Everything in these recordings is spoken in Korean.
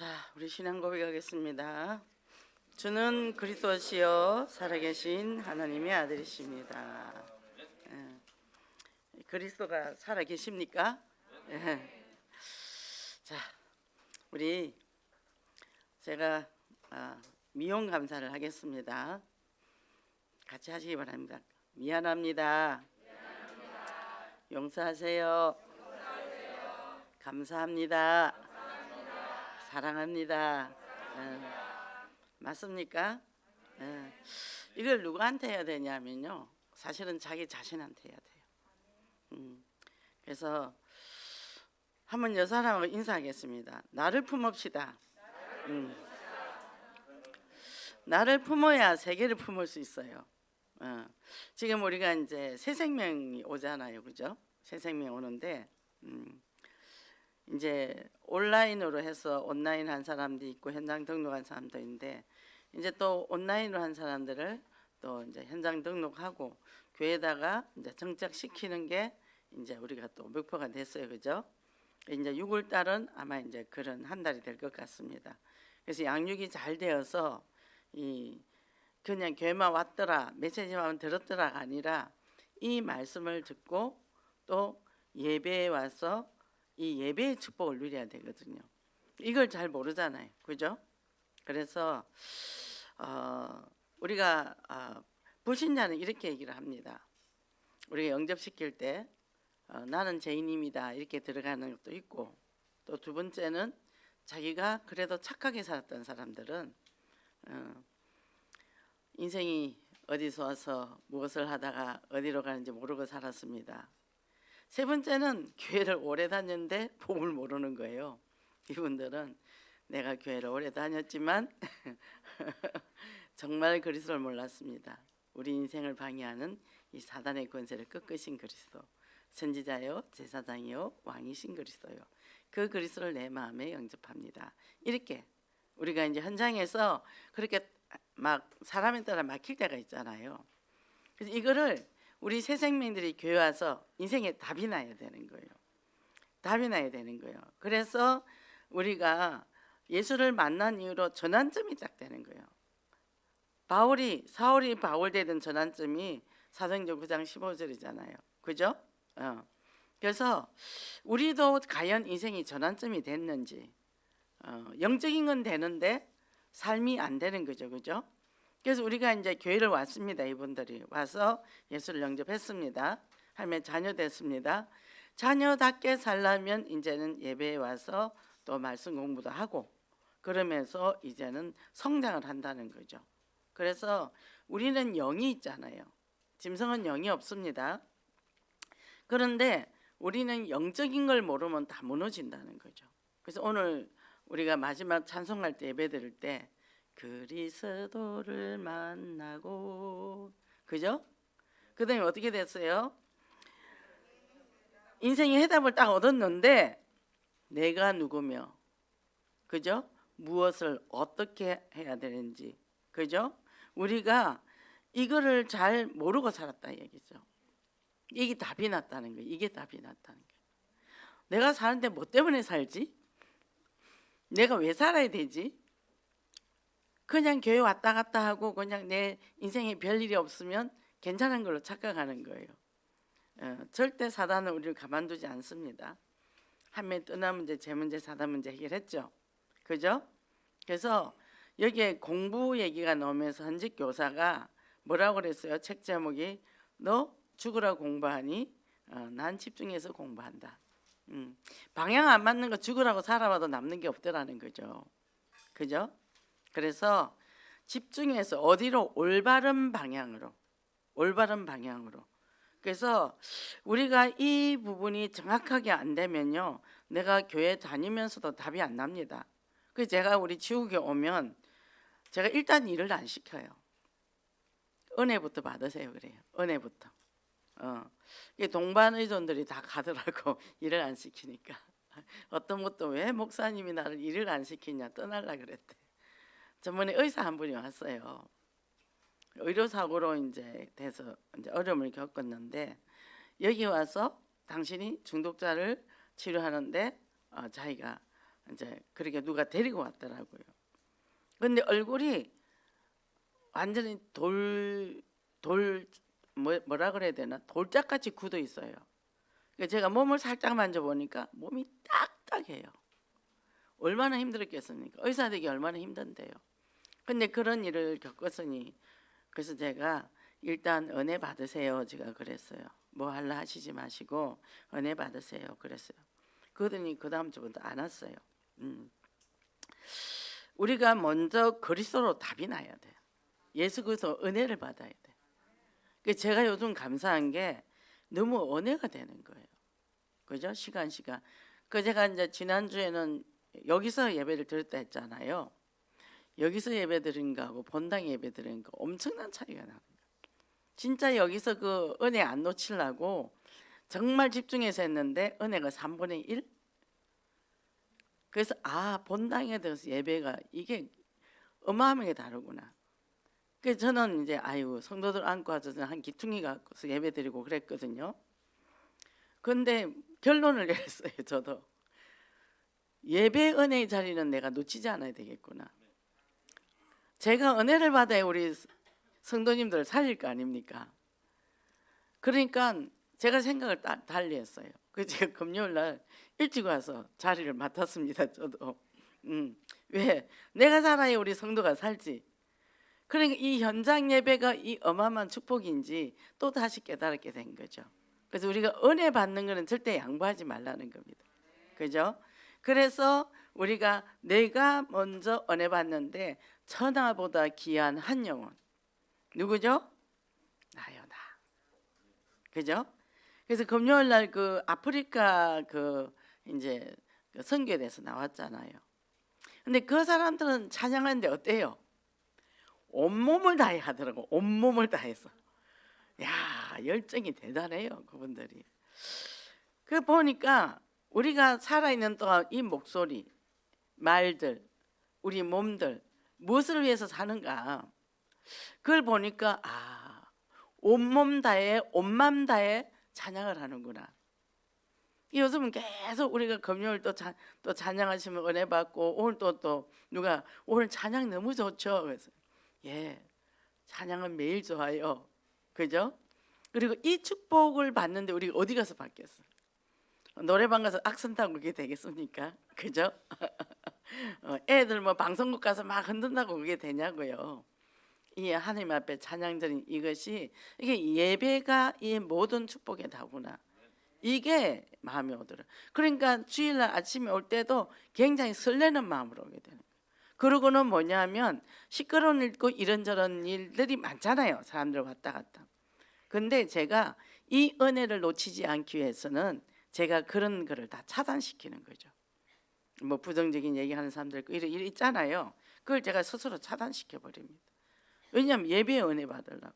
자, 우리 신앙 고백하겠습니다. 주는 그리스도시요 살아계신 하나님의 아들이십니다. 그리스도가 살아계십니까? 자, 우리 제가 미용 감사를 하겠습니다. 같이 하시기 바랍니다. 미안합니다. 용서하세요. 감사합니다. 사랑합니다. 맞습니까? 이걸 누구한테 해야 되냐면요, 사실은 자기 자신한테 해야 돼요. 그래서 한번 여 사람하고 인사하겠습니다. 나를 품읍시다. 나를 품어야 세계를 품을 수 있어요. 지금 우리가 이제 새 생명이 오잖아요, 그죠? 새 생명 오는데 이제 온라인으로 해서 온라인 한 사람도 있고 현장 등록한 사람도 있는데, 이제 또 온라인으로 한 사람들을 또 이제 현장 등록하고 교회에다가 이제 정착시키는 게 이제 우리가 또 목표가 됐어요, 그죠? 이제 6월 달은 아마 이제 그런 한 달이 될 것 같습니다. 그래서 양육이 잘 되어서 이 그냥 교회만 왔더라, 메시지만 들었더라가 아니라 이 말씀을 듣고 또 예배에 와서 이 예배의 축복을 누려야 되거든요. 이걸 잘 모르잖아요, 그죠? 그래서 우리가 불신자는 이렇게 얘기를 합니다. 우리가 영접시킬 때 나는 죄인입니다 이렇게 들어가는 것도 있고, 또 두 번째는 자기가 그래도 착하게 살았던 사람들은 인생이 어디서 와서 무엇을 하다가 어디로 가는지 모르고 살았습니다. 세 번째는 교회를 오래 다녔는데 복음을 모르는 거예요. 이분들은 내가 교회를 오래 다녔지만 정말 그리스도를 몰랐습니다. 우리 인생을 방해하는 이 사단의 권세를 꺾으신 그리스도, 선지자요 제사장이요 왕이신 그리스도요, 그 그리스도를 내 마음에 영접합니다. 이렇게 우리가 이제 현장에서 그렇게 막 사람에 따라 막힐 때가 있잖아요. 그래서 이거를 우리 새 생명들이 교회 와서 인생에 답이 나야 되는 거예요. 답이 나야 되는 거예요. 그래서 우리가 예수를 만난 이후로 전환점이 딱 되는 거예요. 사울이 바울 되던 전환점이 사도행전 9장 15절이잖아요. 그죠? 그래서 우리도 과연 인생이 전환점이 됐는지, 영적인 건 되는데 삶이 안 되는 거죠. 그죠? 그래서 우리가 이제 교회를 왔습니다. 이분들이 와서 예수를 영접했습니다. 하면 자녀 됐습니다. 자녀답게 살려면 이제는 예배에 와서 또 말씀 공부도 하고 그러면서 이제는 성장을 한다는 거죠. 그래서 우리는 영이 있잖아요. 짐승은 영이 없습니다. 그런데 우리는 영적인 걸 모르면 다 무너진다는 거죠. 그래서 오늘 우리가 마지막 찬송할 때 예배 드릴 때 그리스도를 만나고, 그죠? 그 다음에 어떻게 됐어요? 인생의 해답을 딱 얻었는데 내가 누구며, 그죠? 무엇을 어떻게 해야 되는지, 그죠? 우리가 이거를 잘 모르고 살았다 얘기죠. 이게 답이 났다는 거예요. 이게 답이 났다는 거예요. 내가 사는데 뭐 때문에 살지? 내가 왜 살아야 되지? 그냥 교회 왔다 갔다 하고 그냥 내 인생에 별일이 없으면 괜찮은 걸로 착각하는 거예요. 절대 사단은 우리를 가만두지 않습니다. 한매 떠나 문제, 재 문제, 사단 문제 해결했죠. 그죠? 그래서 여기에 공부 얘기가 나오면서 현직 교사가 뭐라고 그랬어요? 책 제목이 너 죽으라 공부하니 난 집중해서 공부한다. 방향 안 맞는 거 죽으라고 살아봐도 남는 게 없더라는 거죠. 그죠? 그래서 집중해서 어디로? 올바른 방향으로. 그래서 우리가 이 부분이 정확하게 안 되면요, 내가 교회 다니면서도 답이 안 납니다. 그래서 제가 우리 지옥에 오면 제가 일단 일을 안 시켜요. 은혜부터 받으세요 그래요. 은혜부터. 동반 의존들이 다 가더라고. 일을 안 시키니까. 어떤 것도 왜 목사님이 나를 일을 안 시키냐 떠날라 그랬대. 저번에 의사 한 분이 왔어요. 의료사고로 이제 돼서 이제 어려움을 겪었는데, 여기 와서 당신이 중독자를 치료하는데 자기가 이제 그렇게 누가 데리고 왔더라고요. 근데 얼굴이 완전히 뭐라 그래야 되나, 돌짝같이 굳어 있어요. 제가 몸을 살짝 만져보니까 몸이 딱딱해요. 얼마나 힘들었겠습니까? 의사 되기 얼마나 힘든데요. 근데 그런 일을 겪었으니, 그래서 제가 일단 은혜 받으세요, 제가 그랬어요. 뭐 할라 하시지 마시고 은혜 받으세요 그랬어요. 그러더니 그 다음 주부터 안 왔어요. 우리가 먼저 그리스도로 답이 나야 돼요. 예수 그리스도 은혜를 받아야 돼. 제가 요즘 감사한 게 너무 은혜가 되는 거예요. 그죠? 시간. 제가 이제 지난주에는 여기서 예배를 드렸다 했잖아요. 여기서 예배 드린 거하고 본당 예배 드린 거 엄청난 차이가 나는 거예요. 진짜 여기서 그 은혜 안 놓치려고 정말 집중해서 했는데 은혜가 3분의 1? 그래서 본당에 들어서 예배가 이게 어마어마하게 다르구나. 그래서 저는 이제 성도들 안고 와서 한 기퉁이 갖고서 예배 드리고 그랬거든요. 근데 결론을 내렸어요. 저도 예배 은혜의 자리는 내가 놓치지 않아야 되겠구나. 제가 은혜를 받아야 우리 성도님들을 살릴 거 아닙니까? 그러니까 제가 생각을 달리 했어요. 그래서 제가 금요일 날 일찍 와서 자리를 맡았습니다. 저도 왜? 내가 살아야 우리 성도가 살지. 그러니까 이 현장 예배가 이 어마어마한 축복인지 또 다시 깨달게 된 거죠. 그래서 우리가 은혜 받는 거는 절대 양보하지 말라는 겁니다. 그죠? 그래서 우리가 내가 먼저 은혜 받는데 천하보다 귀한 한 영혼 누구죠? 나요, 나. 그죠? 그래서 금요일 날 그 아프리카 이제 선교에 대해서 나왔잖아요. 근데 그 사람들은 찬양하는데 어때요? 온몸을 다해 하더라고. 온몸을 다해서. 야, 열정이 대단해요, 그분들이. 그 보니까 우리가 살아있는 동안 이 목소리, 말들, 우리 몸들 무엇을 위해서 사는가? 그걸 보니까 온몸 다해, 온맘 다해 찬양을 하는구나. 요즘은 계속 우리가 금요일 또 찬양하시면 은혜 받고, 오늘 또 누가 오늘 찬양 너무 좋죠. 그래서 찬양은 매일 좋아요. 그죠? 그리고 이 축복을 받는데 우리가 어디 가서 받겠어? 노래방 가서 악선 타고 그게 되겠습니까? 그죠? 애들 뭐 방송국 가서 막 흔든다고 그게 되냐고요. 이 하나님 앞에 찬양드린 이것이 이게 예배가 이 모든 축복의 다구나. 이게 마음이 오더라. 그러니까 주일날 아침에 올 때도 굉장히 설레는 마음으로 오게 되는 거예요. 그러고는 뭐냐면 시끄러운 일 있고 이런저런 일들이 많잖아요. 사람들 왔다 갔다. 근데 제가 이 은혜를 놓치지 않기 위해서는 제가 그런 거를 다 차단시키는 거죠. 뭐 부정적인 얘기하는 사람들 있고 이런 일 있잖아요. 그걸 제가 스스로 차단시켜 버립니다. 왜냐하면 예배의 은혜 받으려고.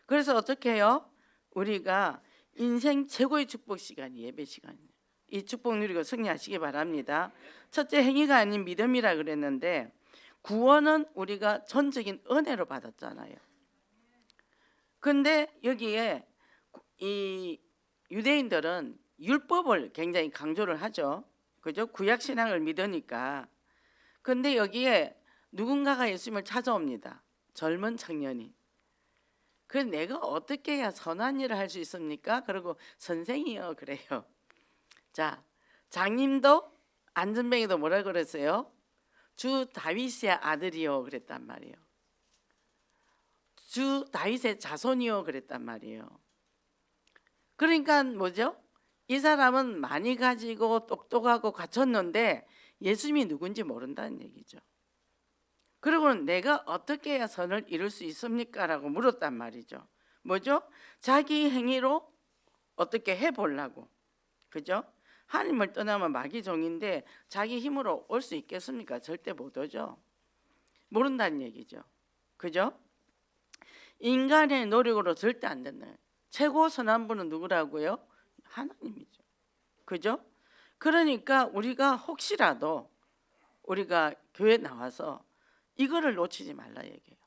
그래서 어떻게 해요? 우리가 인생 최고의 축복 시간이 예배 시간이에요. 이 축복 누리고 승리하시기 바랍니다. 첫째 행위가 아닌 믿음이라 그랬는데 구원은 우리가 전적인 은혜로 받았잖아요. 근데 여기에 이 유대인들은 율법을 굉장히 강조를 하죠. 그죠? 구약 신앙을 믿으니까. 근데 여기에 누군가가 예수님을 찾아옵니다. 젊은 청년이. 그래서 내가 어떻게 해야 선한 일을 할 수 있습니까? 그리고 선생이요 그래요. 자, 장님도 안전뱅이도 뭐라 그랬어요? 주 다윗의 아들이요 그랬단 말이에요. 주 다윗의 자손이요 그랬단 말이에요. 그러니까 뭐죠? 이 사람은 많이 가지고 똑똑하고 갖췄는데 예수님이 누군지 모른다는 얘기죠. 그리고는 내가 어떻게 해야 선을 이룰 수 있습니까? 라고 물었단 말이죠. 뭐죠? 자기 행위로 어떻게 해보려고. 그죠? 하나님을 떠나면 마귀 종인데 자기 힘으로 올 수 있겠습니까? 절대 못 오죠. 모른다는 얘기죠. 그죠? 인간의 노력으로 절대 안 된다. 최고 선한 분은 누구라고요? 하나님이죠. 그죠? 그러니까 우리가 혹시라도 우리가 교회 나와서 이거를 놓치지 말라 얘기해요.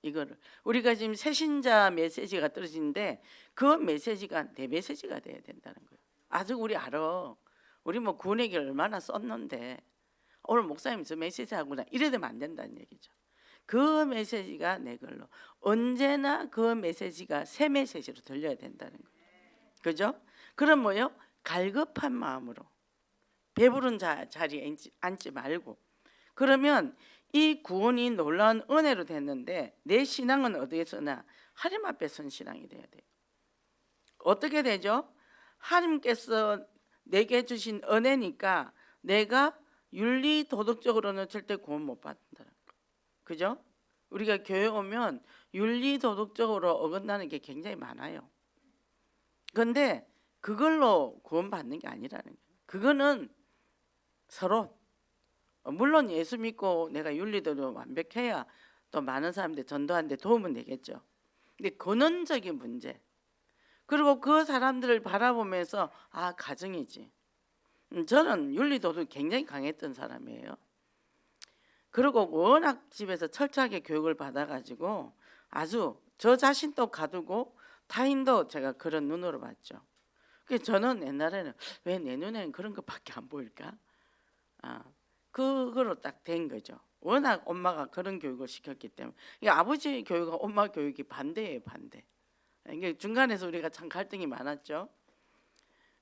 이거를 우리가 지금 새신자 메시지가 떨어지는데 그 메시지가 내 메시지가 돼야 된다는 거예요. 아직 우리 알아. 우리 뭐 구원의 길 얼마나 썼는데 오늘 목사님 저 메시지 하구나 이래 되면 안 된다는 얘기죠. 그 메시지가 내 걸로 언제나 그 메시지가 새 메시지로 들려야 된다는 거예요. 그죠? 그럼 뭐요? 갈급한 마음으로 배부른 자리에 앉지 말고, 그러면 이 구원이 놀라운 은혜로 됐는데 내 신앙은 어디에서나 하나님 앞에 선 신앙이 돼야 돼요. 어떻게 되죠? 하나님께서 내게 주신 은혜니까 내가 윤리 도덕적으로는 절대 구원 못 받는다는 거. 그죠? 우리가 교회 오면 윤리 도덕적으로 어긋나는 게 굉장히 많아요. 그런데 그걸로 구원 받는 게 아니라는 거예요. 그거는 서로, 물론 예수 믿고 내가 윤리대로 완벽해야 또 많은 사람들 전도하는데 도움은 되겠죠. 근데 근원적인 문제, 그리고 그 사람들을 바라보면서 아, 가정이지. 저는 윤리도도 굉장히 강했던 사람이에요. 그리고 워낙 집에서 철저하게 교육을 받아가지고 아주 저 자신도 가두고 타인도 제가 그런 눈으로 봤죠. 그래서 저는 옛날에는 왜 내 눈에는 그런 것밖에 안 보일까? 그거로 딱 된 거죠. 워낙 엄마가 그런 교육을 시켰기 때문에. 아버지 교육과 엄마 교육이 반대예요, 반대. 이게 중간에서 우리가 참 갈등이 많았죠.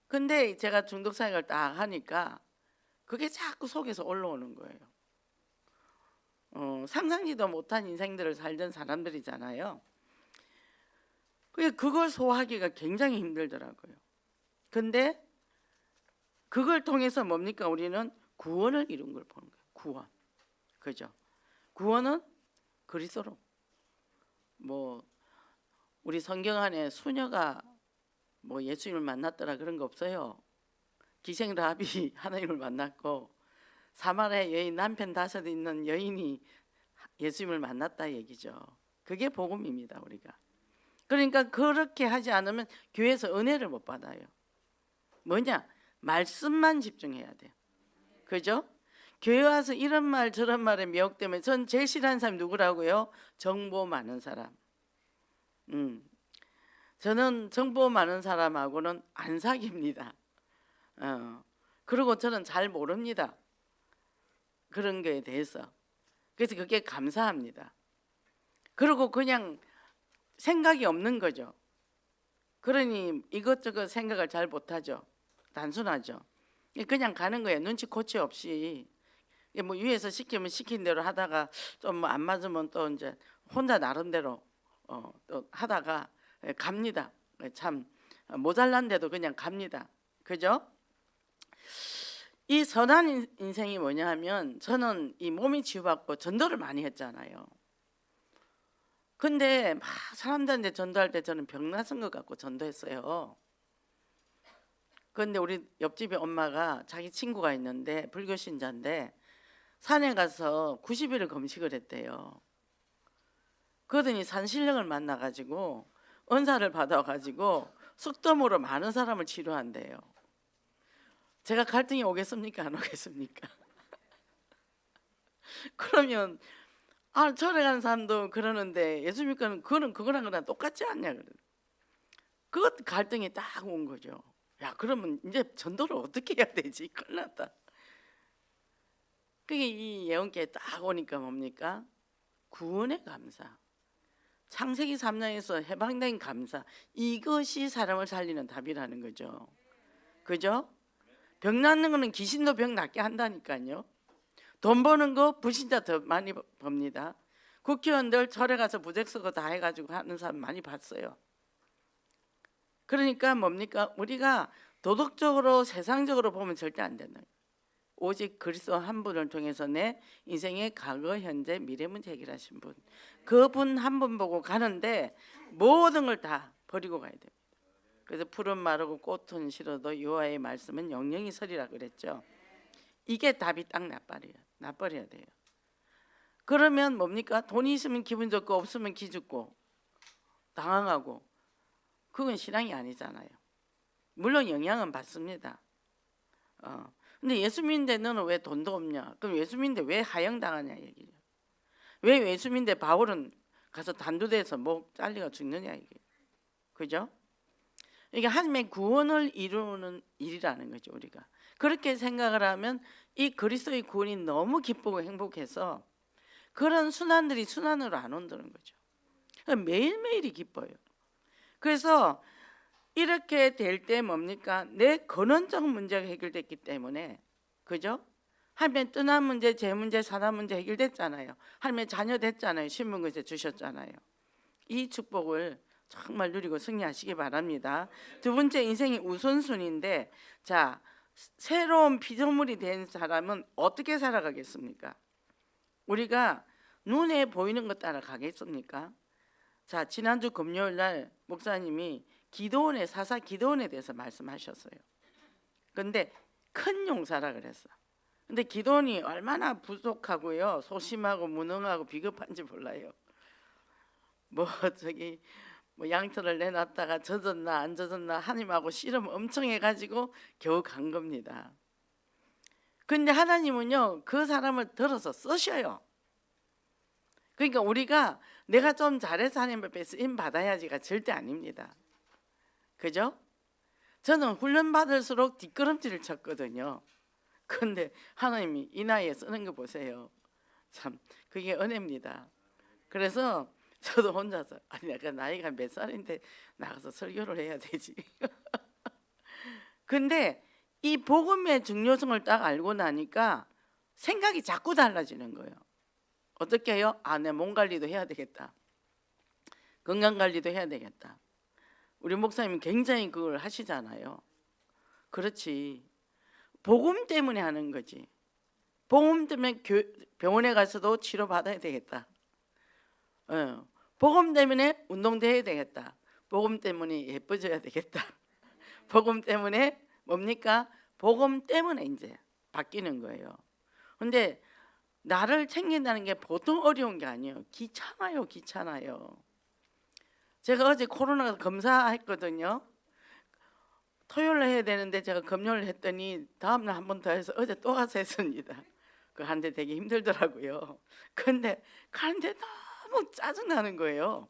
근데 제가 중독 사역을 딱 하니까 그게 자꾸 속에서 올라오는 거예요. 상상지도 못한 인생들을 살던 사람들이잖아요. 그걸 소화하기가 굉장히 힘들더라고요. 근데 그걸 통해서 뭡니까? 우리는 구원을 이룬 걸 보는 거예요. 구원. 그죠? 구원은 그리스도로. 뭐 우리 성경 안에 수녀가 뭐 예수님을 만났더라 그런 거 없어요. 기생 라합이 하나님을 만났고 사마리아 여인 남편 5 있는 여인이 예수님을 만났다 얘기죠. 그게 복음입니다, 우리가. 그러니까 그렇게 하지 않으면 교회에서 은혜를 못 받아요. 뭐냐? 말씀만 집중해야 돼요. 그죠? 교회 와서 이런 말 저런 말에 미혹되면 전 제일 싫어하는 사람이 누구라고요? 정보 많은 사람. 저는 정보 많은 사람하고는 안 사깁니다. 그리고 저는 잘 모릅니다. 그런 거에 대해서. 그래서 그게 감사합니다. 그리고 그냥 생각이 없는 거죠. 그러니 이것저것 생각을 잘 못하죠. 단순하죠. 그냥 가는 거예요. 눈치코치 없이. 뭐 위에서 시키면 시킨 대로 하다가 좀 안 맞으면 또 이제 혼자 나름대로 또 하다가 갑니다. 참 모자란데도 그냥 갑니다. 그죠? 이 선한 인생이 뭐냐 하면 저는 이 몸이 치유받고 전도를 많이 했잖아요. 근데 막 사람들한테 전도할 때 저는 병나선 것 같고 전도했어요. 그런데 우리 옆집에 엄마가 자기 친구가 있는데 불교 신자인데 산에 가서 90일을 금식을 했대요. 그러더니 산신령을 만나가지고 은사를 받아가지고 숙덤으로 많은 사람을 치료한대요. 제가 갈등이 오겠습니까? 안 오겠습니까? 그러면 절에 가는 사람도 그러는데 예수 믿고는 그거랑 그랑 똑같지 않냐 그래. 그것 갈등이 딱 온 거죠. 야, 그러면 이제 전도를 어떻게 해야 되지? 큰일 났다. 그게 이 예언기에 딱 오니까 뭡니까? 구원의 감사. 창세기 3장에서 해방된 감사. 이것이 사람을 살리는 답이라는 거죠. 그죠? 병 낫는 거는 귀신도 병 낫게 한다니까요. 돈 버는 거 불신자 더 많이 법니다. 국회의원들 절에 가서 부적 쓰고 다 해가지고 하는 사람 많이 봤어요. 그러니까 뭡니까? 우리가 도덕적으로 세상적으로 보면 절대 안 된다. 오직 그리스도 한 분을 통해서 내 인생의 과거, 현재, 미래 문제 해결하신 분, 그분 한 분 보고 가는데 모든 걸 다 버리고 가야 됩니다. 그래서 풀은 마르고 꽃은 싫어도 여호와의 말씀은 영영이 서리라 그랬죠. 이게 답이 딱 나버려야 돼요. 그러면 뭡니까? 돈이 있으면 기분 좋고 없으면 기죽고 당황하고, 그건 신앙이 아니잖아요. 물론 영향은 받습니다. 근데 예수 믿는데 너는 왜 돈도 없냐? 그럼 예수 믿는데 왜 하영당하냐 얘기죠. 왜 예수 믿는데 바울은 가서 단두대에서 목 잘리가 죽느냐 이게. 그죠? 이게 하나님의 구원을 이루는 일이라는 거죠. 우리가 그렇게 생각을 하면 이 그리스도의 구원이 너무 기쁘고 행복해서 그런 순환들이 순환으로 안 온다는 거죠. 매일매일이 기뻐요. 그래서 이렇게 될 때 뭡니까? 내 근원적 문제가 해결됐기 때문에, 그죠? 하나님의 떠난 문제, 재 문제, 사람 문제 해결됐잖아요. 하나님의 자녀 됐잖아요. 신분권세 주셨잖아요. 이 축복을 정말 누리고 승리하시기 바랍니다. 두 번째, 인생의 우선순위인데, 자, 새로운 피조물이 된 사람은 어떻게 살아가겠습니까? 우리가 눈에 보이는 것 따라 가겠습니까? 자, 지난주 금요일 날 목사님이 기도원의 사사 기도원에 대해서 말씀하셨어요. 근데 큰 용사라 그랬어. 근데 기도원이 얼마나 부족하고요, 소심하고 무능하고 비겁한지 몰라요. 뭐 저기 뭐 양털을 내놨다가 젖었나 안 젖었나 하나님하고 씨름 엄청 해가지고 겨우 간 겁니다. 근데 하나님은요, 그 사람을 들어서 쓰셔요. 그러니까 우리가 내가 좀 잘해서 하나님 앞에 쓰임 받아야지가 절대 아닙니다. 그죠? 저는 훈련 받을수록 뒷걸음질을 쳤거든요. 근데 하나님이 이 나이에 쓰는 거 보세요. 참 그게 은혜입니다. 그래서 저도 혼자서, 아니 내가 나이가 몇 살인데 나가서 설교를 해야 되지. 근데 이 복음의 중요성을 딱 알고 나니까 생각이 자꾸 달라지는 거예요. 어떻게 해요? 아, 내 몸 관리도 해야 되겠다. 건강 관리도 해야 되겠다. 우리 목사님은 굉장히 그걸 하시잖아요. 그렇지. 복음 때문에 하는 거지. 복음 때문에 병원에 가서도 치료받아야 되겠다. 복음 때문에 운동도 해야 되겠다. 복음 때문에 예뻐져야 되겠다. 복음 때문에 뭡니까? 복음 때문에 이제 바뀌는 거예요. 근데 나를 챙긴다는 게 보통 어려운 게 아니에요. 귀찮아요. 제가 어제 코로나 검사했거든요. 토요일 해야 되는데 제가 금요일 했더니 다음날 한 번 더 해서 어제 또 가서 했습니다. 그 하는데 되게 힘들더라고요. 근데 가는데 너무 짜증나는 거예요.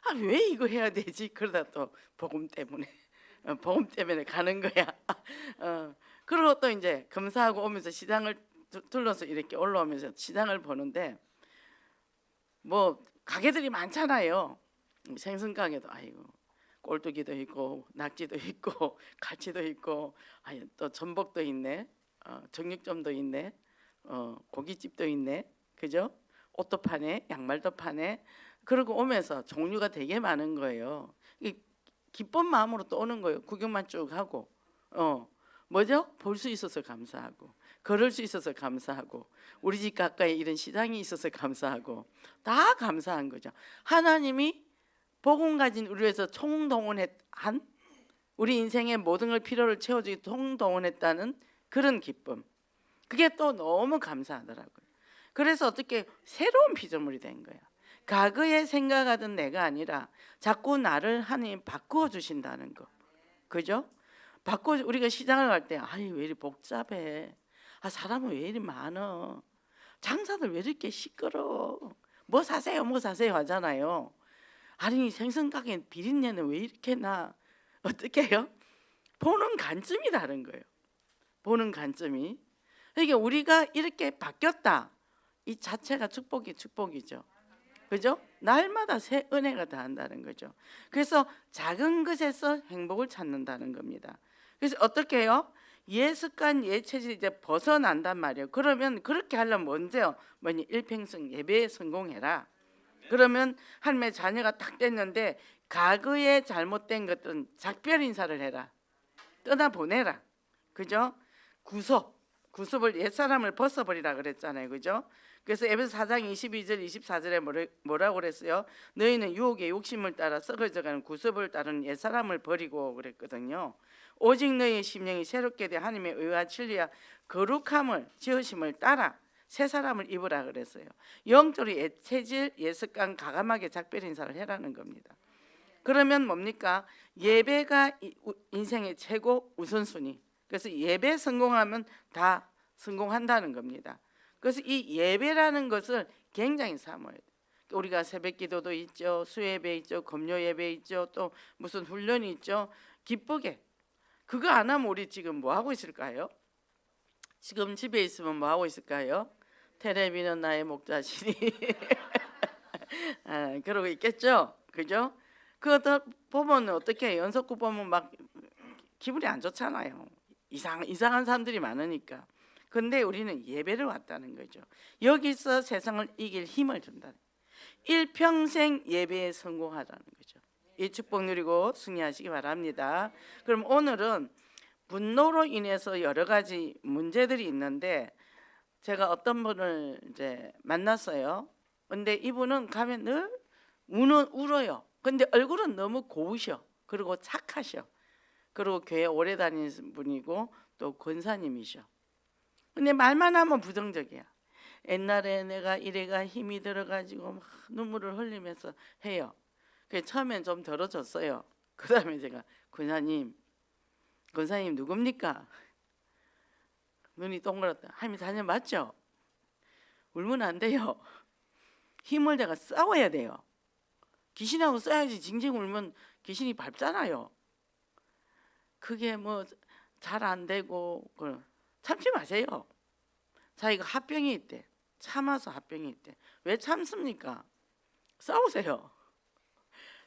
아, 왜 이거 해야 되지? 그러다 또 복음 때문에 복음 때문에 가는 거야. 그리고 또 이제 검사하고 오면서 시장을 둘러서 이렇게 올라오면서 시장을 보는데 뭐 가게들이 많잖아요. 생선 가게도 아이고 꼴뚜기도 있고 낙지도 있고 갈치도 있고, 아니 또 전복도 있네, 정육점도 있네, 고깃집도 있네, 그죠? 옷도 파네, 양말도 파네. 그러고 오면서 종류가 되게 많은 거예요. 기쁜 마음으로 또 오는 거예요. 구경만 쭉 하고, 뭐죠? 볼 수 있어서 감사하고, 걸을 수 있어서 감사하고, 우리 집 가까이 이런 시장이 있어서 감사하고, 다 감사한 거죠. 하나님이 복음 가진 우리 위해서 총동원한 우리 인생의 모든 걸 필요를 채워주기 총동원했다는 그런 기쁨, 그게 또 너무 감사하더라고요. 그래서 어떻게 새로운 피조물이 된 거야. 과거에 생각하던 내가 아니라 자꾸 나를 하나님 바꾸어 주신다는 거, 그죠? 우리가 시장을 갈 때 아니 왜 이리 복잡해, 아 사람은 왜 이리 많어, 장사들 왜 이렇게 시끄러, 뭐 사세요 하잖아요. 아니 생선 가게 비린내는 왜 이렇게 나, 어떻게 해요? 보는 관점이 다른 거예요. 보는 관점이. 그러니까 우리가 이렇게 바뀌었다, 이 자체가 축복이죠. 그죠? 날마다 새 은혜가 더한다는 거죠. 그래서 작은 것에서 행복을 찾는다는 겁니다. 그래서 어떻게 해요? 옛 습관, 옛 체질 이제 벗어난단 말이에요. 그러면 그렇게 하려면 먼저 뭐니 일평생 예배에 성공해라. 그러면 하나님의 자녀가 딱 됐는데 과거에 잘못된 것들은 작별 인사를 해라. 떠나보내라. 그죠? 구습을 옛사람을 벗어버리라 그랬잖아요. 그죠? 그래서 에베소 4장 22절 24절에 뭐라고 그랬어요? 너희는 유혹의 욕심을 따라 썩어져가는 구습을 따르는 옛사람을 버리고 그랬거든요. 오직 너희의 심령이 새롭게 돼 하나님의 의와 진리와 거룩함을 지으심을 따라 새 사람을 입으라 그랬어요. 영적으로 옛 체질, 옛 습관 가감하게 작별 인사를 해라는 겁니다. 그러면 뭡니까? 예배가 인생의 최고 우선순위. 그래서 예배 성공하면 다 성공한다는 겁니다. 그래서 이 예배라는 것을 굉장히 사모해야 돼요. 우리가 새벽기도도 있죠, 수예배 있죠, 금요예배 있죠, 또 무슨 훈련이 있죠. 기쁘게 그거 안 하면 우리 지금 뭐 하고 있을까요? 지금 집에 있으면 뭐 하고 있을까요? 테레비는 나의 목자시니. 그러고 있겠죠, 그죠? 그거 보면 어떻게 연속극 보면 막 기분이 안 좋잖아요. 이상한 사람들이 많으니까. 근데 우리는 예배를 왔다는 거죠. 여기서 세상을 이길 힘을 준다. 일평생 예배에 성공하라는 거죠. 이 축복 누리고 승리하시기 바랍니다. 그럼 오늘은 분노로 인해서 여러 가지 문제들이 있는데, 제가 어떤 분을 이제 만났어요. 근데 이분은 가면 늘 울어요. 근데 얼굴은 너무 고우셔. 그리고 착하셔. 그리고 교회 오래 다니는 분이고 또 권사님이셔. 근데 말만 하면 부정적이야. 옛날에 내가 이래가 힘이 들어가지고 막 눈물을 흘리면서 해요. 그래서 처음엔 좀 덜어졌어요. 그 다음에 제가 권사님 누굽니까? 눈이 동그랗다. 하나님 자녀 맞죠? 울면 안 돼요. 힘을 내가 싸워야 돼요. 귀신하고 싸야지. 징징 울면 귀신이 밟잖아요. 그게 뭐 잘 안 되고 참지 마세요. 자기가 합병이 있대. 참아서 합병이 있대. 왜 참습니까? 싸우세요.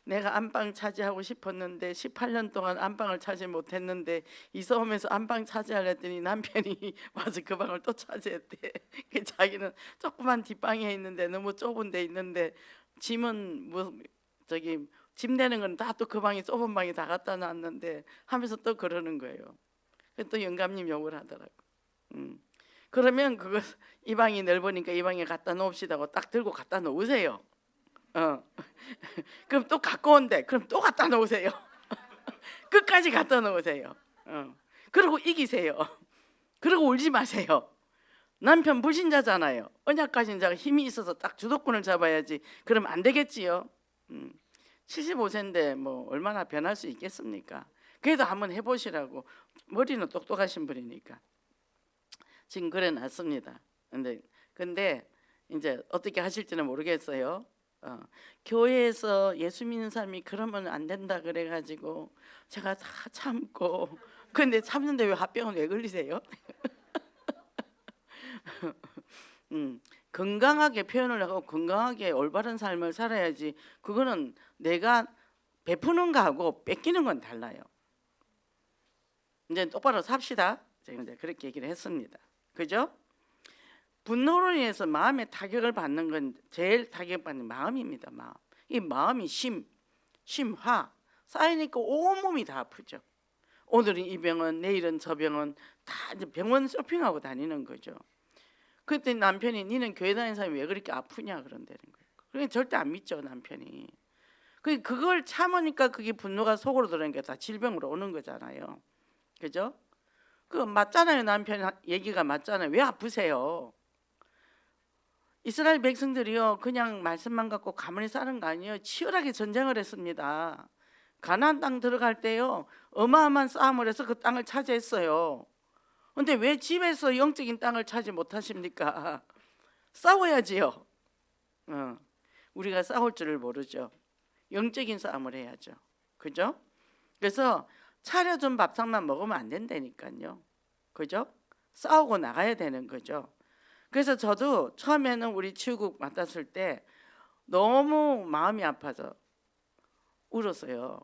내가 안방 차지하고 싶었는데 18년 동안 안방을 차지 못했는데 이사 오면서 안방 차지하려 했더니 남편이 와서 그 방을 또 차지했대. 자기는 조그만 뒷방에 있는데 너무 좁은 데 있는데 짐은 뭐 저기 짐 되는 건 다 또 그 방에 좁은 방에 다 갖다 놨는데 하면서 또 그러는 거예요. 또 영감님 욕을 하더라고. 그러면 그거 이 방이 넓으니까 이 방에 갖다 놓읍시다고 딱 들고 갖다 놓으세요. 그럼 또 갖고 온대. 그럼 또 갖다 놓으세요. 끝까지 갖다 놓으세요. 그리고 이기세요. 그리고 울지 마세요. 남편 불신자잖아요. 언약 가진 자가 힘이 있어서 딱 주도권을 잡아야지. 그럼 안 되겠지요. 75세인데 뭐 얼마나 변할 수 있겠습니까? 그래도 한번 해보시라고. 머리는 똑똑하신 분이니까 지금 그래 놨습니다. 근데 이제 어떻게 하실지는 모르겠어요. 교회에서 예수 믿는 사람이 그러면 안 된다 그래가지고 제가 다 참고, 근데 참는데 왜 합병은 왜 걸리세요? 건강하게 표현을 하고 건강하게 올바른 삶을 살아야지. 그거는 내가 베푸는 거하고 뺏기는 건 달라요. 이제 똑바로 삽시다. 제가 이제 그렇게 얘기를 했습니다. 그죠? 분노로 인해서 마음에 타격을 받는 건 제일 타격받는 마음입니다. 마음. 이 마음이 심화 쌓이니까 온몸이 다 아프죠. 오늘은 이 병은, 내일은 저 병은, 다 이제 병원 쇼핑하고 다니는 거죠. 그때 남편이 니는 교회 다니는 사람이 왜 그렇게 아프냐 그런다는 거예요. 그러니까 절대 안 믿죠, 남편이. 그걸 참으니까 그게 분노가 속으로 들어오는 게 다 질병으로 오는 거잖아요. 그죠? 그 맞잖아요. 남편 얘기가 맞잖아요. 왜 아프세요? 이스라엘 백성들이요 그냥 말씀만 갖고 가만히 사는 거 아니에요. 치열하게 전쟁을 했습니다. 가나안 땅 들어갈 때요 어마어마한 싸움을 해서 그 땅을 차지했어요. 근데 왜 집에서 영적인 땅을 차지 못하십니까? 싸워야지요. 우리가 싸울 줄을 모르죠. 영적인 싸움을 해야죠. 그죠? 그래서 차려준 밥상만 먹으면 안 된다니까요. 그죠? 싸우고 나가야 되는 거죠. 그래서 저도 처음에는 우리 치유국 맡았을 때 너무 마음이 아파서 울었어요.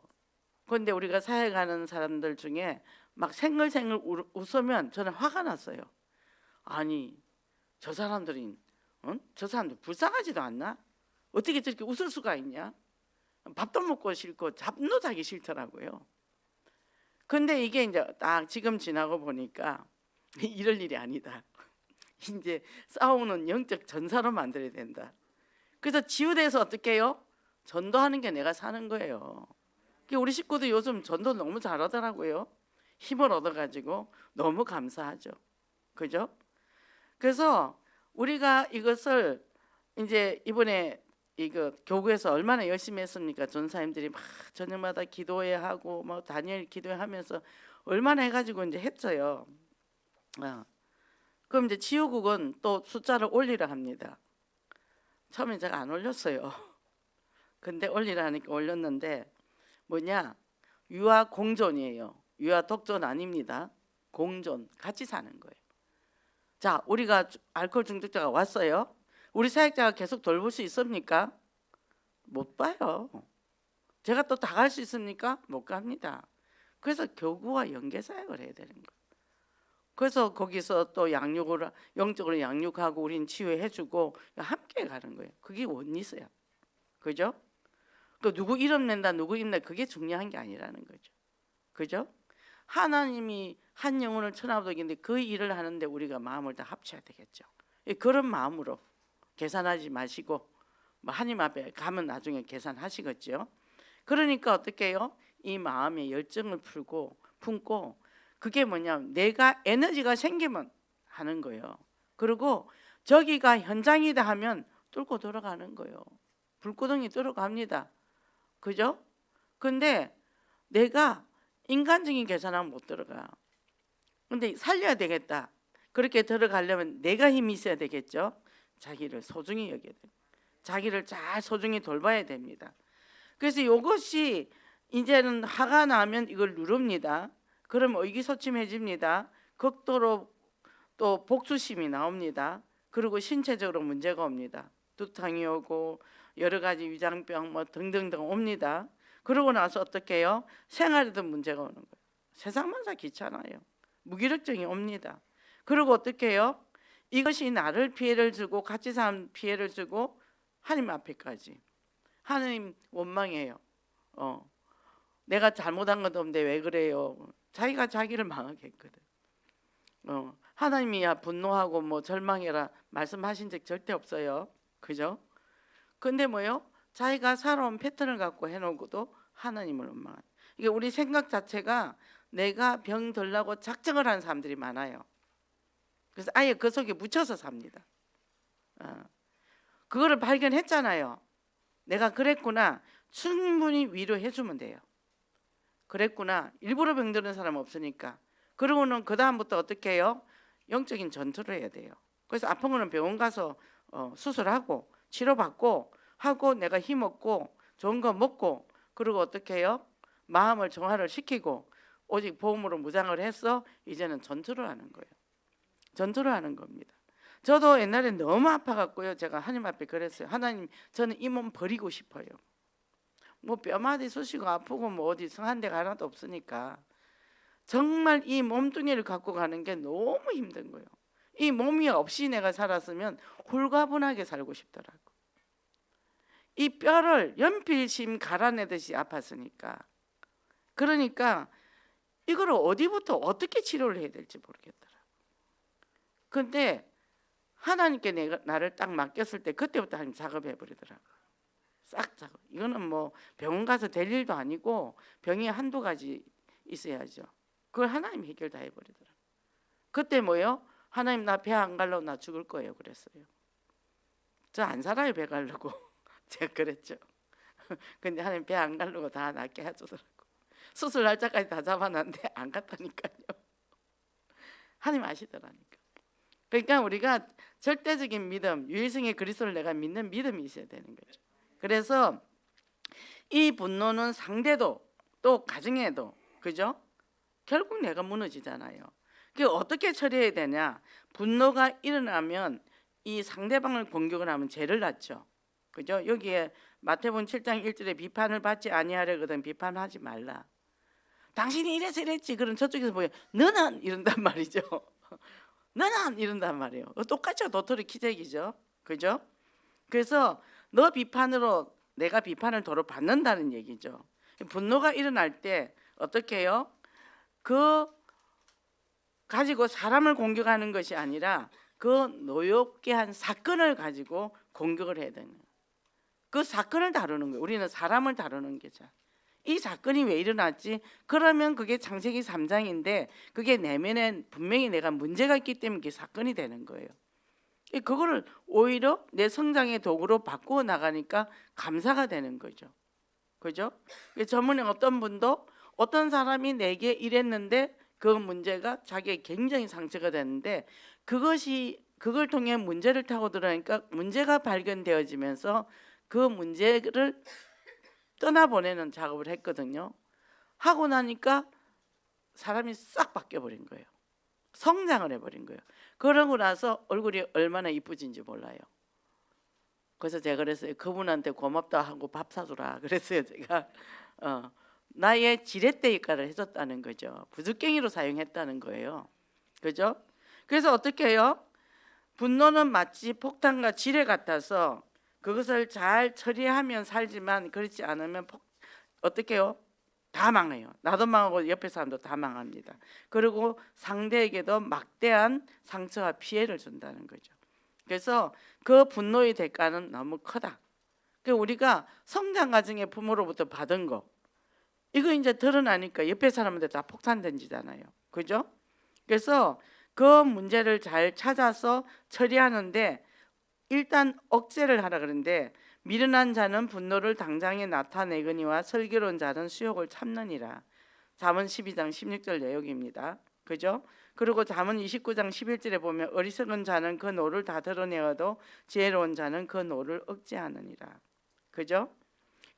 그런데 우리가 사회 가는 사람들 중에 막 생글생글 웃으면 저는 화가 났어요. 아니 저 사람들이 저 사람들 불쌍하지도 않나? 어떻게 저렇게 웃을 수가 있냐? 밥도 먹고 싫고 잠도 자기 싫더라고요. 근데 이게 이제 딱 지금 지나고 보니까 이럴 일이 아니다. 이제 싸우는 영적 전사로 만들어야 된다. 그래서 치유돼서 어떻게 해요? 전도하는 게 내가 사는 거예요. 우리 식구도 요즘 전도 너무 잘하더라고요. 힘을 얻어가지고 너무 감사하죠. 그죠? 그래서 우리가 이것을 이제 이번에 이거 교구에서 얼마나 열심히 했습니까? 전사님들이 막 저녁마다 기도해야 하고 뭐 다니엘 기도하면서 얼마나 해가지고 이제 했어요. 그럼 이제 지호국은 또 숫자를 올리라 합니다. 처음에 제가 안 올렸어요. 근데 올리라 하니까 올렸는데 뭐냐? 유아 공존이에요. 유아 독존 아닙니다. 공존, 같이 사는 거예요. 자, 우리가 알코올 중독자가 왔어요. 우리 사역자가 계속 돌볼 수 있습니까? 못 봐요. 제가 또 다 갈 수 있습니까? 못 갑니다. 그래서 교구와 연계 사역을 해야 되는 거예요. 그래서 거기서 또 양육을 영적으로 양육하고 우린 치유해주고 함께 가는 거예요. 그게 원리스야. 그죠? 그 누구 이름 낸다, 누구 이름 낸다 그게 중요한 게 아니라는 거죠. 그죠? 하나님이 한 영혼을 천하보덕인데 그 일을 하는데 우리가 마음을 다 합쳐야 되겠죠. 그런 마음으로 계산하지 마시고 뭐 하나님 앞에 가면 나중에 계산하시겠죠. 그러니까 어떻게 해요? 이 마음의 열정을 품고 그게 뭐냐면 내가 에너지가 생기면 하는 거예요. 그리고 저기가 현장이다 하면 뚫고 들어가는 거예요. 불구덩이 들어갑니다. 그죠? 근데 내가 인간적인 계산하면 못 들어가. 근데 살려야 되겠다. 그렇게 들어가려면 내가 힘이 있어야 되겠죠. 자기를 소중히 여겨야 돼. 자기를 잘 소중히 돌봐야 됩니다. 그래서 이것이 이제는 화가 나면 이걸 누릅니다. 그럼 의기소침해집니다. 극도로 또 복수심이 나옵니다. 그리고 신체적으로 문제가 옵니다. 두통이 오고 여러 가지 위장병 뭐 등등등 옵니다. 그러고 나서 어떻게 해요? 생활에도 문제가 오는 거예요. 세상만 다 귀찮아요. 무기력증이 옵니다. 그리고 어떻게 해요? 이것이 나를 피해를 주고 같이 사는 피해를 주고 하나님 앞에까지. 하나님 원망해요. 내가 잘못한 것도 없는데 왜 그래요? 자기가 자기를 망하게 했거든. 하나님이야 분노하고 뭐 절망해라 말씀하신 적 절대 없어요. 그죠? 근데 뭐요? 자기가 살아온 패턴을 갖고 해놓고도 하나님을 원망하는. 이게 우리 생각 자체가 내가 병 들라고 작정을 하는 사람들이 많아요. 그래서 아예 그 속에 묻혀서 삽니다. 그거를 발견했잖아요. 내가 그랬구나. 충분히 위로해주면 돼요. 그랬구나. 일부러 병드는 사람 없으니까. 그러고는 그 다음부터 어떻게 해요? 영적인 전투를 해야 돼요. 그래서 아픈 거는 병원 가서 수술하고 치료받고 하고 내가 힘없고 좋은 거 먹고 그리고 어떻게 해요? 마음을 정화를 시키고 오직 보험으로 무장을 해서 이제는 전투를 하는 거예요. 전투를 하는 겁니다. 저도 옛날에 너무 아파갖고요. 제가 하나님 앞에 그랬어요. 하나님, 저는 이 몸 버리고 싶어요. 뭐 뼈마디 쑤시고 아프고 뭐 어디 성한 데가 하나도 없으니까 정말 이 몸뚱이를 갖고 가는 게 너무 힘든 거예요. 이 몸이 없이 내가 살았으면 홀가분하게 살고 싶더라고. 이 뼈를 연필심 갈아내듯이 아팠으니까. 그러니까 이거를 어디부터 어떻게 치료를 해야 될지 모르겠더라고. 근데 하나님께 나를 딱 맡겼을 때 그때부터 하나님 작업해 버리더라고. 싹 작업. 이거는 뭐 병원 가서 될 일도 아니고 병이 한두 가지 있어야죠. 그걸 하나님 해결 다 해버리더라고. 그때 뭐요? 하나님 나 배 안 갈라고 나 죽을 거예요 그랬어요. 저 안 살아요 배 가려고. 제가 그랬죠. 근데 하나님 배 안 가려고 다 낫게 해주더라고. 수술 날짜까지 다 잡아놨는데 안 갔다니까요. 하나님 아시더라니까. 그러니까 우리가 절대적인 믿음, 유일성의 그리스도를 내가 믿는 믿음이 있어야 되는 거죠. 그래서 이 분노는 상대도 또 가정에도 그죠? 결국 내가 무너지잖아요. 그 어떻게 처리해야 되냐? 분노가 일어나면 이 상대방을 공격을 하면 죄를 낳죠. 그죠? 여기에 마태복음 7장 1절에 비판을 받지 아니하려거든 비판하지 말라. 당신이 이래서 이랬지. 그럼 저쪽에서 뭐예요? 너는 이런단 말이죠. 너는 이런단 말이에요. 똑같죠. 도토리 키재기죠. 그죠? 그래서 너 비판으로 내가 비판을 도로 받는다는 얘기죠. 분노가 일어날 때 어떻게 해요? 그 가지고 사람을 공격하는 것이 아니라 그 노엽게 한 사건을 가지고 공격을 해야 되는 거예요. 그 사건을 다루는 거예요. 우리는 사람을 다루는 게죠. 이 사건이 왜 일어났지? 그러면 그게 창세기 3장인데 그게 내면에 분명히 내가 문제가 있기 때문에 그게 사건이 되는 거예요. 그거를 오히려 내 성장의 도구로 바꾸어 나가니까 감사가 되는 거죠. 그죠? 전문에 어떤 분도 어떤 사람이 내게 이랬는데 그 문제가 자기의 굉장히 상처가 됐는데 그걸 통해 문제를 타고 들어가니까 문제가 발견되어지면서 그 문제를 떠나보내는 작업을 했거든요. 하고 나니까 사람이 싹 바뀌어버린 거예요. 성장을 해버린 거예요. 그러고 나서 얼굴이 얼마나 이쁘진지 몰라요. 그래서 제가 그랬어요. 그분한테 고맙다 하고 밥 사주라 그랬어요. 제가 나의 지렛대 역할을 해줬다는 거죠. 부득갱이로 사용했다는 거예요. 그죠? 그래서 어떻게 해요? 분노는 마치 폭탄과 지뢰 같아서 그것을 잘 처리하면 살지만 그렇지 않으면 어떻게 해요? 다 망해요. 나도 망하고 옆에 사람도 다 망합니다. 그리고 상대에게도 막대한 상처와 피해를 준다는 거죠. 그래서 그 분노의 대가는 너무 크다. 그러니까 우리가 성장 과정에 부모로부터 받은 거 이거 이제 드러나니까 옆에 사람한테 다 폭탄 던지잖아요. 그죠? 그래서 그 문제를 잘 찾아서 처리하는데 일단 억제를 하라 그러는데 미련한 자는 분노를 당장에 나타내거니와 슬기로운 자는 수욕을 참느니라. 잠언 12장 16절 내용입니다. 그죠? 그리고 잠언 29장 11절에 보면 어리석은 자는 그 노를 다 드러내어도 지혜로운 자는 그 노를 억제하느니라. 그죠?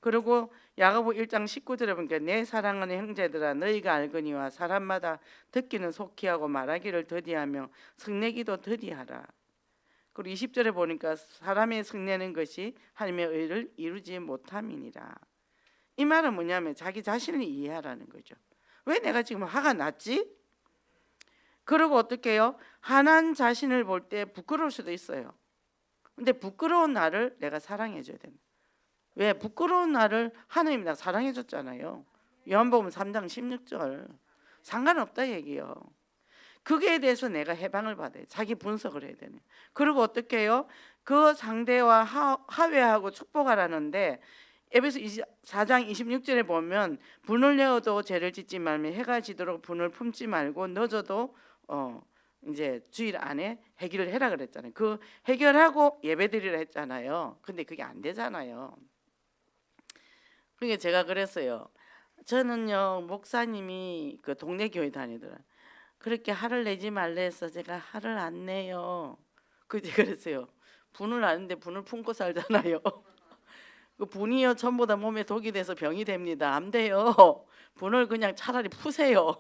그리고 야고보 1장 19절에 보니까 내 사랑하는 형제들아 너희가 알거니와 사람마다 듣기는 속히 하고 말하기를 더디하며 성내기도 더디하라. 그리고 20절에 보니까 사람의 성내는 것이 하나님의 의를 이루지 못함이니라. 이 말은 뭐냐면 자기 자신을 이해하라는 거죠. 왜 내가 지금 화가 났지? 그리고 어떻게 해요? 화난 자신을 볼 때 부끄러울 수도 있어요. 근데 부끄러운 나를 내가 사랑해 줘야 됩니다. 왜? 부끄러운 나를 하나님이 나 사랑해 줬잖아요. 요한복음 3장 16절. 상관없다 얘기요. 그게 대해서 내가 해방을 받아요. 자기 분석을 해야 되네. 그리고 어떻게 해요? 그 상대와 화해하고 축복하라는데 에베소 4장 26절에 보면 분을 내어도 죄를 짓지 말며 해가 지도록 분을 품지 말고 늦어도 이제 주일 안에 해결을 해라 그랬잖아요. 그 해결하고 예배드리라 했잖아요. 근데 그게 안 되잖아요. 그러니까 제가 그랬어요. 저는요 목사님이 그 동네 교회 다니더라. 그렇게 화를 내지 말래 해서 제가 화를 안 내요. 그랬어요. 분을 아는데 분을 품고 살잖아요. 그 분이요 전부 다 몸에 독이 돼서 병이 됩니다. 안 돼요. 분을 그냥 차라리 푸세요.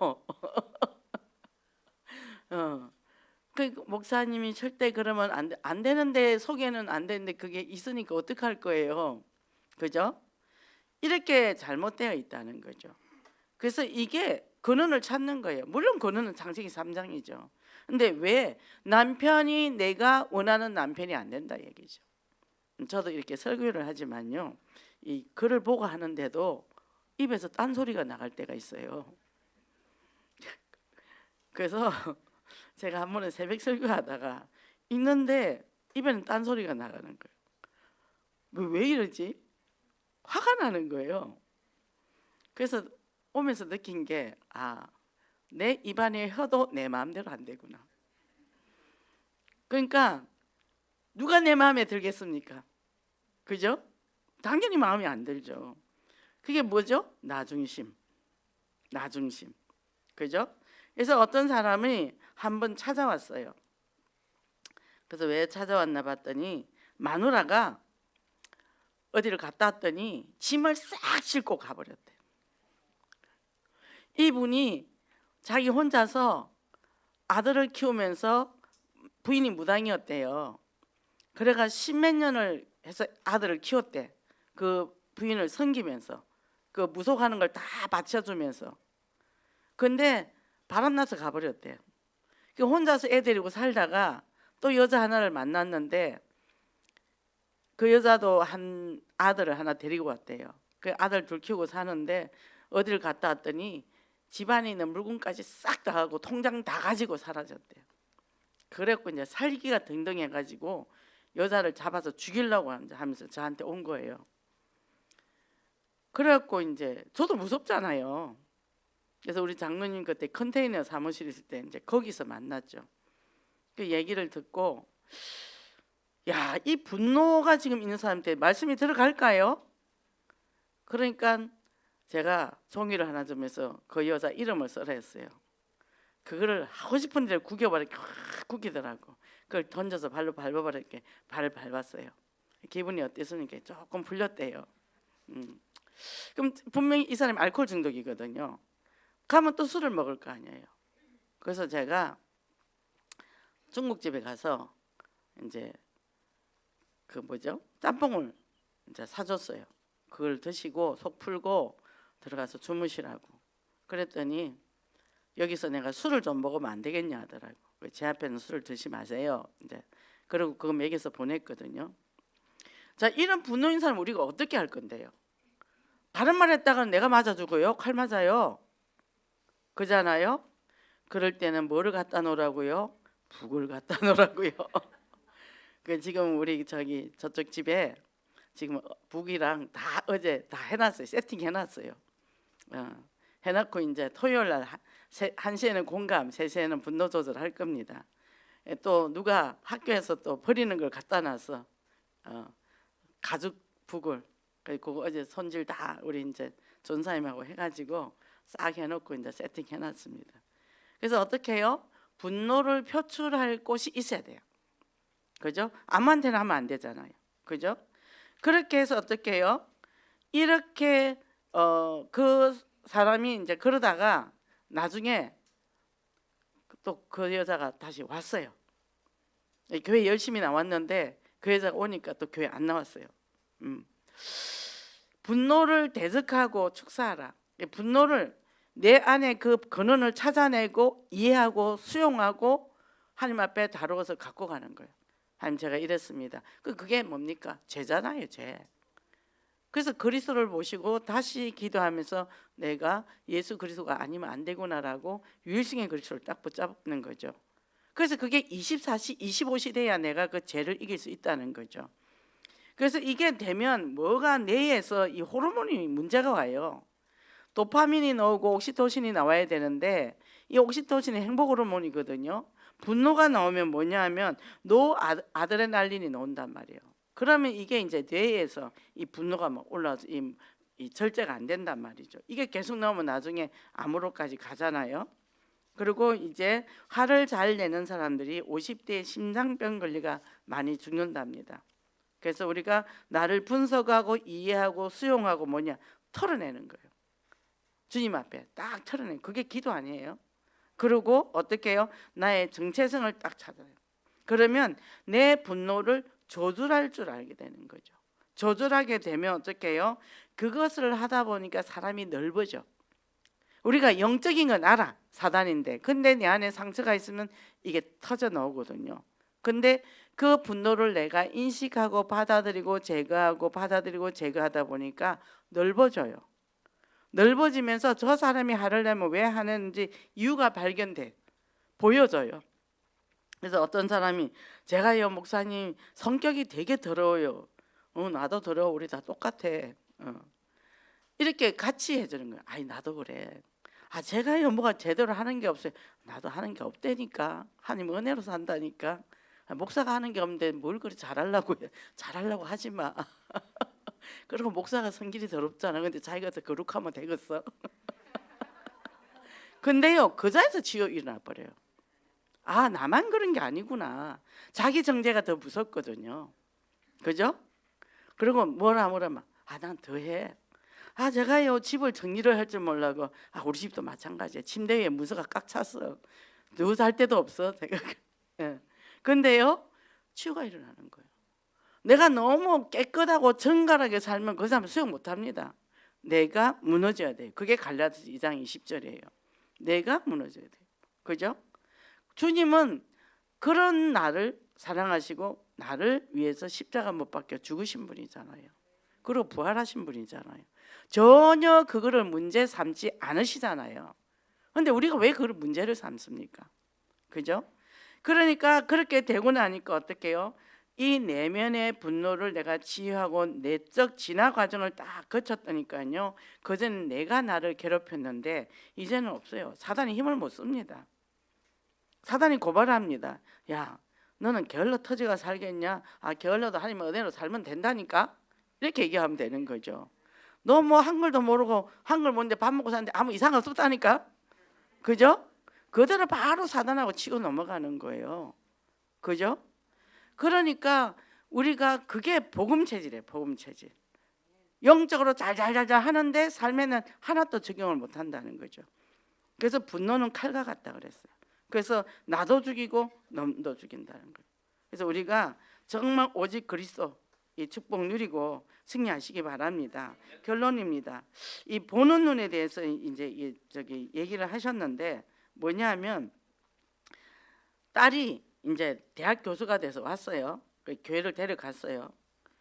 그 목사님이 절대 그러면 안 되는데 속에는 안 되는데 그게 있으니까 어떡할 거예요. 그죠? 이렇게 잘못되어 있다는 거죠. 그래서 이게 근원을 찾는 거예요. 물론 근원은 창세기 3장이죠. 근데 왜 남편이 내가 원하는 남편이 안 된다 얘기죠. 저도 이렇게 설교를 하지만요. 이 글을 보고 하는데도 입에서 딴소리가 나갈 때가 있어요. 그래서 제가 한 번은 새벽 설교하다가 있는데 입에는 딴소리가 나가는 거예요. 왜 이러지? 화가 나는 거예요. 그래서 오면서 느낀 게 내 입안에 혀도 내 마음대로 안 되구나. 그러니까 누가 내 마음에 들겠습니까? 그죠? 당연히 마음에 안 들죠. 그게 뭐죠? 나중심. 그죠? 그래서 어떤 사람이 한번 찾아왔어요. 그래서 왜 찾아왔나 봤더니 마누라가 어디를 갔다 왔더니 짐을 싹 싣고 가버렸대요. 이분이 자기 혼자서 아들을 키우면서 부인이 무당이었대요. 그래가 십몇 년을 해서 아들을 키웠대. 그 부인을 섬기면서 그 무속하는 걸 다 바쳐주면서. 근데 바람나서 가버렸대요. 혼자서 애 데리고 살다가 또 여자 하나를 만났는데 그 여자도 한 아들을 하나 데리고 왔대요. 그 아들 둘 키우고 사는데 어디를 갔다 왔더니 집안에 있는 물건까지 싹 다 하고 통장 다 가지고 사라졌대요. 그래갖고 이제 살기가 등등해가지고 여자를 잡아서 죽이려고 하면서 저한테 온 거예요. 그래갖고 이제 저도 무섭잖아요. 그래서 우리 장로님 그때 컨테이너 사무실 있을 때 이제 거기서 만났죠. 그 얘기를 듣고 야, 이 분노가 지금 있는 사람한테 말씀이 들어갈까요? 그러니까 제가 종이를 하나 주면서 그 여자 이름을 써라 했어요. 그거를 하고 싶은 데를 구겨버리게 구기더라고. 그걸 던져서 발로 밟아버리게 발을 밟았어요. 기분이 어땠습니까? 조금 풀렸대요. 그럼 분명히 이 사람이 알코올 중독이거든요. 가면 또 술을 먹을 거 아니에요. 그래서 제가 중국집에 가서 이제 그 뭐죠? 짬뽕을 이제 사줬어요. 그걸 드시고 속 풀고 들어가서 주무시라고. 그랬더니 여기서 내가 술을 좀 먹으면 안 되겠냐 하더라고. 제 앞에는 술을 드시 마세요. 이제 그리고 그거 먹여서 보냈거든요. 자, 이런 분노인 사람 우리가 어떻게 할 건데요? 바른 말 했다가 내가 맞아주고요, 칼 맞아요. 그잖아요. 그럴 때는 뭐를 갖다 놓으라고요? 북을 갖다 놓으라고요. 그 지금 우리 저쪽 집에 지금 북이랑 다 어제 다 해놨어요. 세팅 해놨어요. 해놓고 이제 토요일 날 1시에는 공감, 3시에는 분노 조절 할 겁니다. 또 누가 학교에서 또 버리는 걸 갖다 놨어. 가죽 북을. 그리고 어제 손질 다 우리 이제 전사님하고 해가지고 싹 해놓고 이제 세팅 해놨습니다. 그래서 어떻게 해요? 분노를 표출할 곳이 있어야 돼요. 그죠? 아무한테나 하면 안 되잖아요. 그죠? 그렇게 해서 어떻게 해요? 이렇게 그 사람이 이제 그러다가 나중에 또 그 여자가 다시 왔어요. 교회 열심히 나왔는데 그 여자가 오니까 또 교회 안 나왔어요. 분노를 대적하고 축사하라. 분노를 내 안에 그 근원을 찾아내고 이해하고 수용하고 하나님 앞에 다루어서 갖고 가는 거예요. 하나님, 제가 이랬습니다. 그게 뭡니까? 죄잖아요, 죄. 그래서 그리스도를 보시고 다시 기도하면서 내가 예수 그리스도가 아니면 안 되구나라고 유일성의 그리스도를 딱 붙잡는 거죠. 그래서 그게 24시, 25시 돼야 내가 그 죄를 이길 수 있다는 거죠. 그래서 이게 되면 뭐가 뇌에서 이 호르몬이 문제가 와요. 도파민이 나오고 옥시토신이 나와야 되는데 이 옥시토신이 행복 호르몬이거든요. 분노가 나오면 뭐냐 하면 노아드레날린이 나온단 말이에요. 그러면 이게 이제 뇌에서 이 분노가 막 올라와서 이 절제가 안 된단 말이죠. 이게 계속 나오면 나중에 암으로까지 가잖아요. 그리고 이제 화를 잘 내는 사람들이 50대에 심장병 관리가 많이 죽는답니다. 그래서 우리가 나를 분석하고 이해하고 수용하고 뭐냐 털어내는 거예요. 주님 앞에 딱 털어내는, 그게 기도 아니에요? 그리고 어떻게 해요? 나의 정체성을 딱 찾아요. 그러면 내 분노를 조절할 줄 알게 되는 거죠. 조절하게 되면 어떻게 해요? 그것을 하다 보니까 사람이 넓어져. 우리가 영적인 건 알아, 사단인데. 근데 내 안에 상처가 있으면 이게 터져 나오거든요. 근데 그 분노를 내가 인식하고 받아들이고 제거하고 받아들이고 제거하다 보니까 넓어져요. 넓어지면서 저 사람이 화를 내면 왜 하는지 이유가 발견돼, 보여져요. 그래서 어떤 사람이 제가요 목사님 성격이 되게 더러워요. 나도 더러워, 우리 다 똑같아. 이렇게 같이 해주는 거예요. 아니 나도 그래. 제가요 뭐가 제대로 하는 게 없어요. 나도 하는 게 없다니까. 하나님 은혜로 산다니까. 목사가 하는 게 없는데 뭘 그리 잘하려고 해. 잘하려고 하지 마. 그리고 목사가 성질이 더럽잖아. 근데 자기가 더 거룩하면 되겠어. 근데요 그 자리에서 지옥이 일어나 버려요. 나만 그런 게 아니구나. 자기 정죄가 더 무섭거든요. 그죠? 그리고 뭐라 난 더해. 제가요 집을 정리를 할 줄 몰라고. 우리 집도 마찬가지야. 침대 위에 문서가 꽉 찼어. 누워 살 데도 없어. 제가. 예. 근데요 치유가 일어나는 거예요. 내가 너무 깨끗하고 정갈하게 살면 그 사람 수용 못합니다. 내가 무너져야 돼요. 그게 갈라디아서 2장 20절이에요. 내가 무너져야 돼요. 그죠? 주님은 그런 나를 사랑하시고 나를 위해서 십자가 못 박혀 죽으신 분이잖아요. 그리고 부활하신 분이잖아요. 전혀 그거를 문제 삼지 않으시잖아요. 그런데 우리가 왜 그걸 문제를 삼습니까? 그죠? 그러니까 그렇게 되고 나니까 어떻게 해요? 이 내면의 분노를 내가 치유하고 내적 진화 과정을 딱 거쳤다니까요. 그전엔 내가 나를 괴롭혔는데 이제는 없어요. 사단이 힘을 못 씁니다. 사단이 고발합니다. 야, 너는 게을러 터지가 살겠냐? 게을러도 하나님 은혜로 살면 된다니까? 이렇게 얘기하면 되는 거죠. 너 뭐 한글도 모르고 한글 뭔데 밥 먹고 사는데 아무 이상 없었다니까? 그죠? 그대로 바로 사단하고 치고 넘어가는 거예요. 그죠? 그러니까 우리가 그게 복음 체질이에요. 복음 체질. 영적으로 잘잘잘 하는데 삶에는 하나도 적용을 못 한다는 거죠. 그래서 분노는 칼과 같다 그랬어요. 그래서 나도 죽이고 놈도 죽인다는 거예요. 그래서 우리가 정말 오직 그리스도 이 축복 누리고 승리하시기 바랍니다. 결론입니다. 이 보는 눈에 대해서 이제 저기 얘기를 하셨는데 뭐냐면 딸이 이제 대학 교수가 돼서 왔어요. 그 교회를 데려갔어요.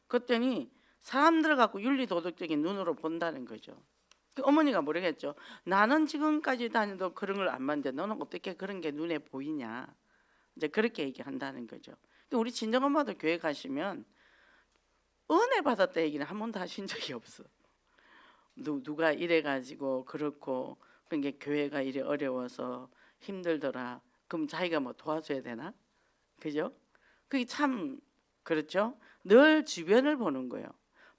그랬더니 사람들 갖고 윤리 도덕적인 눈으로 본다는 거죠. 그 어머니가 모르겠죠. 나는 지금까지 다녀도 그런 걸 안 봤는데 너는 어떻게 그런 게 눈에 보이냐. 이제 그렇게 얘기한다는 거죠. 우리 친정엄마도 교회 가시면 은혜 받았다 얘기는 한 번도 하신 적이 없어. 누가 이래가지고 그렇고 그게 교회가 이래 어려워서 힘들더라. 그럼 자기가 뭐 도와줘야 되나? 그죠? 그게 참 그렇죠. 늘 주변을 보는 거예요.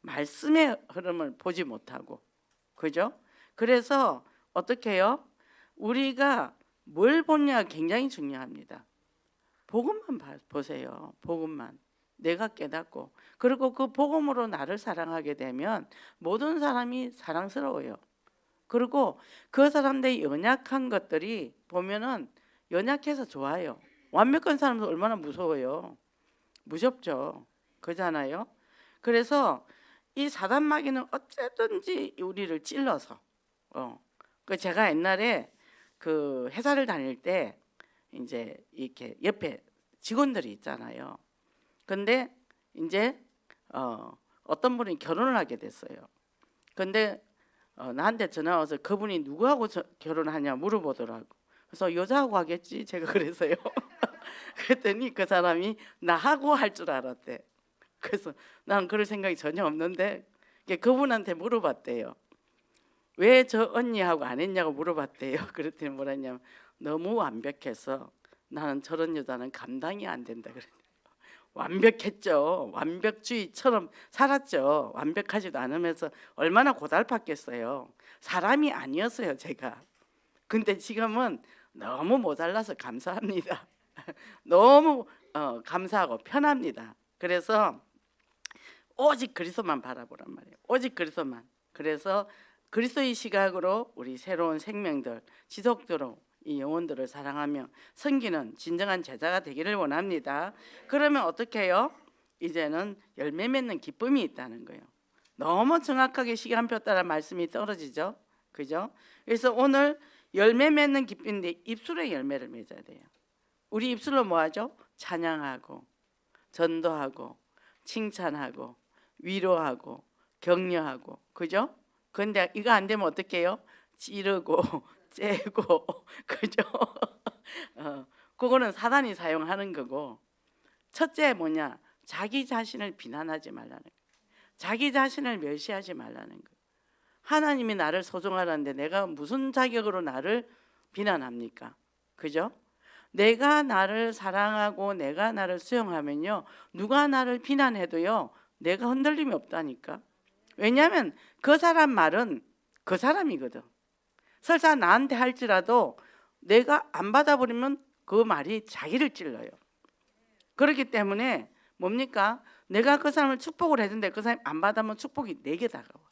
말씀의 흐름을 보지 못하고, 그죠? 그래서 어떻게 해요? 우리가 뭘 보냐 굉장히 중요합니다. 복음만 보세요. 복음만. 내가 깨닫고 그리고 그 복음으로 나를 사랑하게 되면 모든 사람이 사랑스러워요. 그리고 그 사람들의 연약한 것들이 보면은 연약해서 좋아요. 완벽한 사람도 얼마나 무서워요. 무섭죠. 그잖아요. 그래서 이 사단 마귀는 어쨌든지 우리를 찔러서 그 제가 옛날에 그 회사를 다닐 때 이제 이렇게 옆에 직원들이 있잖아요. 근데 이제 어떤 분이 결혼을 하게 됐어요. 근데 나한테 전화 와서 그분이 누구하고 결혼하냐 물어보더라고. 그래서 여자하고 하겠지 제가 그래서요. 그랬더니 그 사람이 나하고 할 줄 알았대. 그래서 난 그럴 생각이 전혀 없는데 그분한테 물어봤대요. 왜 저 언니하고 안 했냐고 물어봤대요. 그랬더니 뭐랬냐면 너무 완벽해서 나는 저런 여자는 감당이 안 된다 그랬대요. 완벽했죠. 완벽주의처럼 살았죠. 완벽하지도 않으면서 얼마나 고달팠겠어요. 사람이 아니었어요 제가. 근데 지금은 너무 모자라서 감사합니다. 너무 감사하고 편합니다. 그래서 오직 그리스도만 바라보란 말이에요. 오직 그리스도만. 그래서 그리스도의 시각으로 우리 새로운 생명들 지속적으로 이 영혼들을 사랑하며 섬기는 진정한 제자가 되기를 원합니다. 그러면 어떻게 해요? 이제는 열매 맺는 기쁨이 있다는 거예요. 너무 정확하게 시간표 따라 말씀이 떨어지죠. 그죠? 그래서 오늘 열매 맺는 기쁨인데 입술에 열매를 맺어야 돼요. 우리 입술로 뭐 하죠? 찬양하고 전도하고 칭찬하고 위로하고 격려하고 그죠? 근데 이거 안 되면 어떻게 해요? 찌르고 째고 그죠? 그거는 사단이 사용하는 거고 첫째 뭐냐? 자기 자신을 비난하지 말라는 거예요. 자기 자신을 멸시하지 말라는 거예요. 하나님이 나를 소중하라는데 내가 무슨 자격으로 나를 비난합니까? 그죠? 내가 나를 사랑하고 내가 나를 수용하면요 누가 나를 비난해도요 내가 흔들림이 없다니까. 왜냐하면 그 사람 말은 그 사람이거든. 설사 나한테 할지라도 내가 안 받아버리면 그 말이 자기를 찔러요. 그렇기 때문에 뭡니까? 내가 그 사람을 축복을 해준데 그 사람이 안 받으면 축복이 내게 다가와.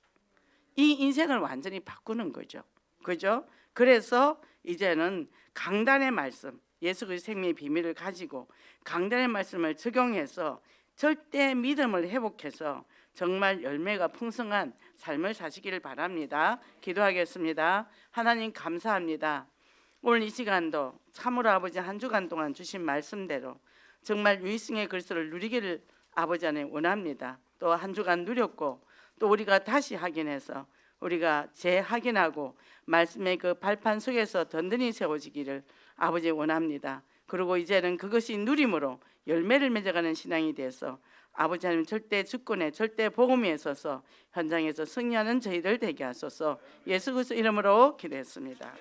이 인생을 완전히 바꾸는 거죠. 그죠? 그래서 이제는 강단의 말씀 예수 그리스도의 생명의 비밀을 가지고 강단의 말씀을 적용해서 절대 믿음을 회복해서 정말 열매가 풍성한 삶을 사시기를 바랍니다. 기도하겠습니다. 하나님 감사합니다. 오늘 이 시간도 참으로 아버지 한 주간 동안 주신 말씀대로 정말 유일성의 그리스도를 누리기를 아버지 안에 원합니다. 또 한 주간 누렸고 또 우리가 다시 확인해서 우리가 재확인하고 말씀의 그 발판 속에서 든든히 세워지기를 아버지 원합니다. 그리고 이제는 그것이 누림으로 열매를 맺어가는 신앙이 돼서 아버지 하나님 절대 주권에 절대 복음에 있어서 현장에서 승리하는 저희들 되게 하소서. 예수 그리스도 이름으로 기도했습니다.